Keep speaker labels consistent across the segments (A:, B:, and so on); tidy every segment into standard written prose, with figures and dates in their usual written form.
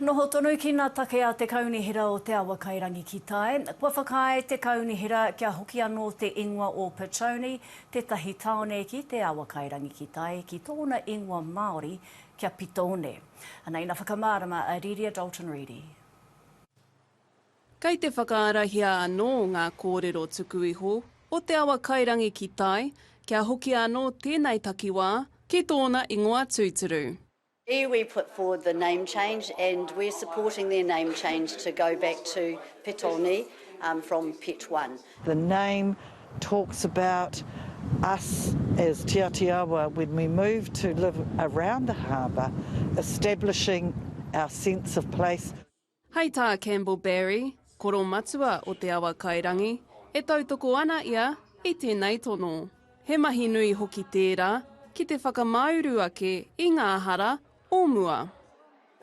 A: Noho tonu ki ngā take a te kaunihira o te awa kairangi ki tae. Kua whakae te kaunihira kia hoki anō te ingoa o Petone, tētahi taone ki te awa kairangi ki tae, ki tōna ingoa Māori kia Petone. Anei na whakamārama a Riria Dalton Reedy.
B: Kei te whakaarahia anō ngā kōrero tuku iho o te awa kairangi ki tae, kia hoki anō tēnei takiwā ki tōna ingoa tūturu.
C: Here we put forward the name change and we're supporting their name change to go back to Petone from Pito-one.
D: The name talks about us as Te Atiawa when we moved to live around the harbour, establishing our sense of place.
B: Hei tā Campbell Barry, koro matua o te awa kairangi, e tautoko ana ia i tēnei tono. He mahi nui hoki tērā ki te whakamauru ake i ngā hara o mua.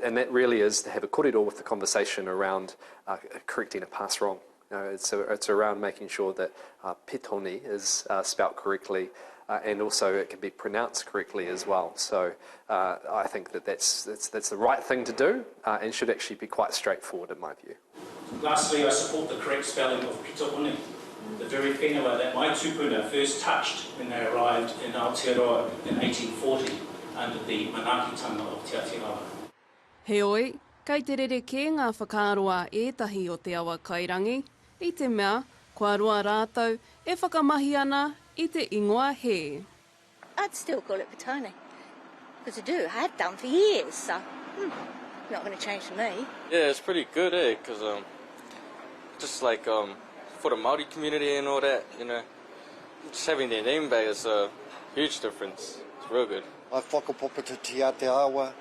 E: And that really is to have a kōrero with the conversation around correcting a past wrong. You know, it's around making sure that Petone is spelt correctly and also it can be pronounced correctly as well. So I think that's the right thing to do and should actually be quite straightforward in my view.
F: Lastly, I support the correct spelling of Pito-one, the very whenua that my tupuna first touched when they arrived in Aotearoa in 1840 under the manaakitanga of Te Atiawa.
B: Heoi, kei te rereke ngā whakaaroa ētahi o te awa kairangi, i te mea, kua roa rātou e whakamahi ana i te ingoa he.
G: I'd still call it Petone, because I do, I had done for years, so not going to change for me.
H: Yeah, it's pretty good, because just like for the Māori community and all that, you know, just having their name back is a huge difference. It's real good.
I: I whakapopa te Te Atiawa,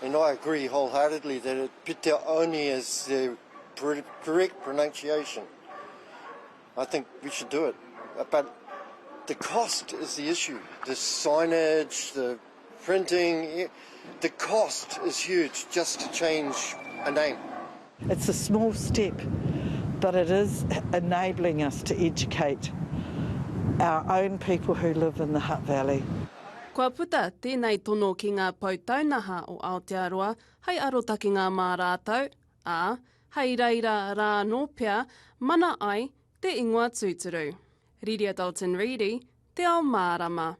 I: and I agree wholeheartedly that Petone is the correct pronunciation. I think we should do it, but the cost is the issue. The signage, the printing, the cost is huge just to change a name.
D: It's a small step, but it is enabling us to educate our own people who live in the Hutt Valley.
B: Kua puta tēnei tono ki ngā pautaunaha o Aotearoa, hei arotaki ngā mā rātou, hei reira rā nōpea, mana ai te ingoa tūturu. Riria Dalton Reedy, te ao mārama.